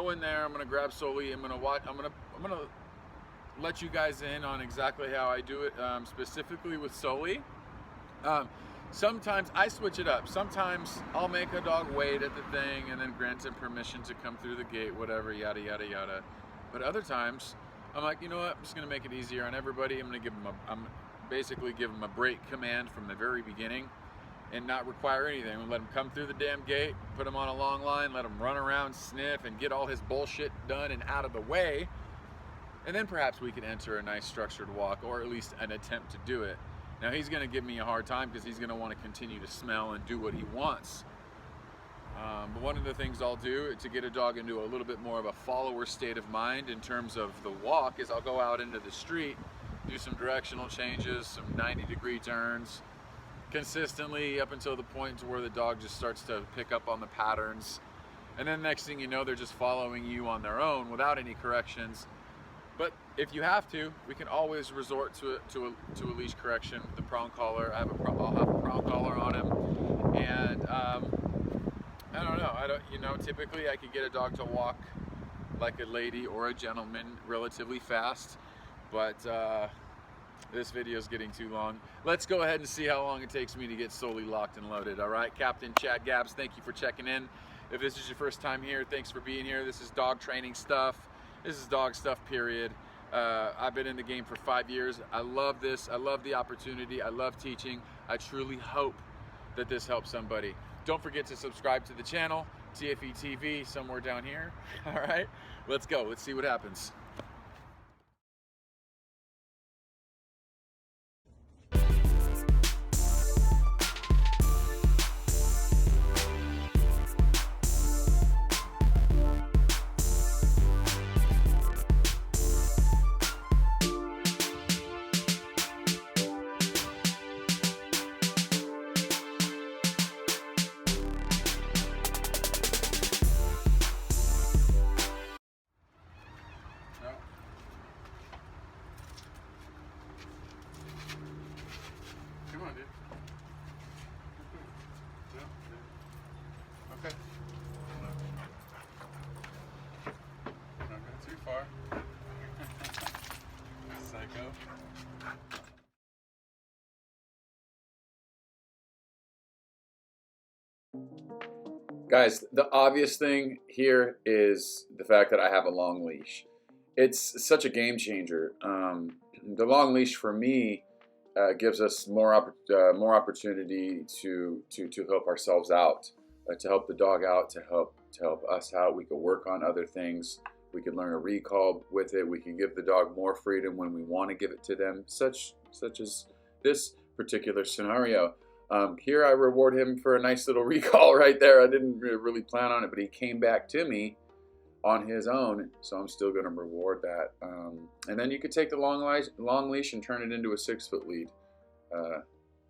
go in there, I'm gonna grab Sully, I'm gonna let you guys in on exactly how I do it, specifically with Sully. Sometimes I switch it up. Sometimes I'll make a dog wait at the thing and then grant him permission to come through the gate, whatever, yada, yada, yada. But other times, I'm like, you know what, I'm just gonna make it easier on everybody. I'm basically give him a break command from the very beginning and not require anything. I'm gonna let him come through the damn gate, put him on a long line, let him run around, sniff, and get all his bullshit done and out of the way. And then perhaps we can enter a nice structured walk, or at least an attempt to do it. Now he's gonna give me a hard time because he's gonna wanna continue to smell and do what he wants. But one of the things I'll do to get a dog into a little bit more of a follower state of mind in terms of the walk is I'll go out into the street, do some directional changes, some 90-degree turns, consistently up until the point to where the dog just starts to pick up on the patterns. And then next thing you know, they're just following you on their own without any corrections. But if you have to, we can always resort to a leash correction with the prong collar. I'll have a prong collar on him, and I don't know. Typically I could get a dog to walk like a lady or a gentleman relatively fast, but this video is getting too long. Let's go ahead and see how long it takes me to get Sully locked and loaded. All right, Captain Chad Gabbs, thank you for checking in. If this is your first time here, thanks for being here. This is dog training stuff. This is dog stuff, period. I've been in the game for 5 years. I love this. I love the opportunity. I love teaching. I truly hope that this helps somebody. Don't forget to subscribe to the channel, TFE TV, somewhere down here. All right, let's go. Let's see what happens. Come on, dude. Okay. Not going too far. Psycho. Guys, the obvious thing here is the fact that I have a long leash. It's such a game changer. The long leash for me gives us more opportunity to help ourselves out, to help the dog out, to help us out. We could work on other things. We could learn a recall with it. We can give the dog more freedom when we want to give it to them, such as this particular scenario. Here I reward him for a nice little recall right there. I didn't really plan on it, but he came back to me on his own, so I'm still going to reward that. And then you could take the long leash and turn it into a 6-foot lead.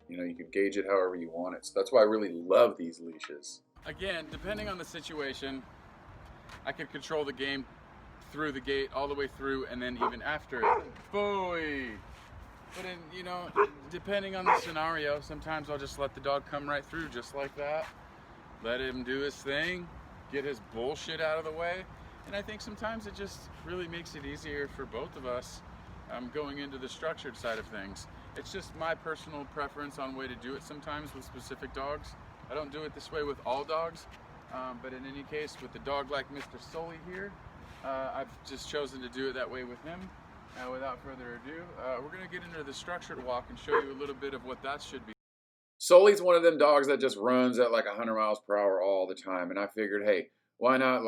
You could gauge it however you want it. So that's why I really love these leashes. Again, depending on the situation, I could control the game through the gate, all the way through, and then even after. Boy! But depending on the scenario, sometimes I'll just let the dog come right through just like that. Let him do his thing, get his bullshit out of the way. And I think sometimes it just really makes it easier for both of us going into the structured side of things. It's just my personal preference on way to do it sometimes with specific dogs. I don't do it this way with all dogs, but in any case, with the dog like Mr. Sully here, I've just chosen to do it that way with him. Without further ado, we're going to get into the structured walk and show you a little bit of what that should be. Sully's one of them dogs that just runs at like 100 miles per hour all the time, and I figured, hey, why not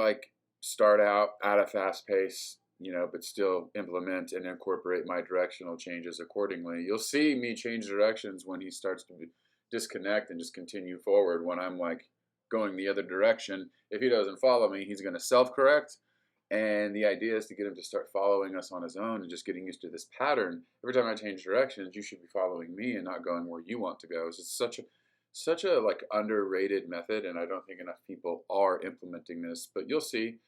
start out at a fast pace, but still implement and incorporate my directional changes accordingly. You'll see me change directions when he starts to disconnect and just continue forward. When I'm going the other direction, if he doesn't follow me, he's going to self-correct. And the idea is to get him to start following us on his own and just getting used to this pattern. Every time I change directions, you should be following me and not going where you want to go. It's such a underrated method, and I don't think enough people are implementing this. But you'll see.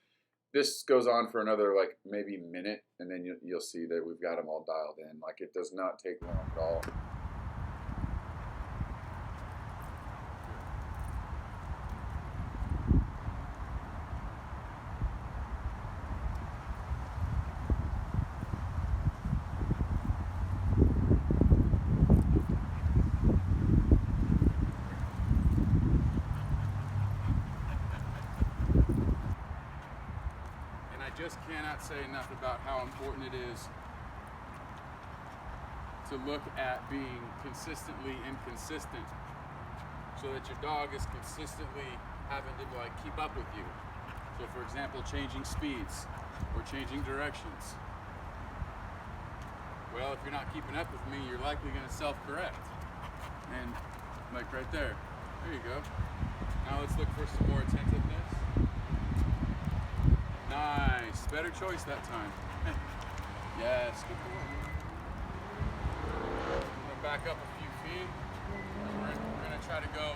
This goes on for another maybe minute, and then you'll see that we've got them all dialed in. It does not take long at all. just cannot say enough about how important it is to look at being consistently inconsistent, so that your dog is consistently having to like keep up with you. So for example, changing speeds or changing directions. Well, if you're not keeping up with me, you're likely going to self-correct. And like right there you go. Now let's look for some more attentiveness. Nice, better choice that time. Yes, good boy. I'm going to back up a few feet. We're going to try to go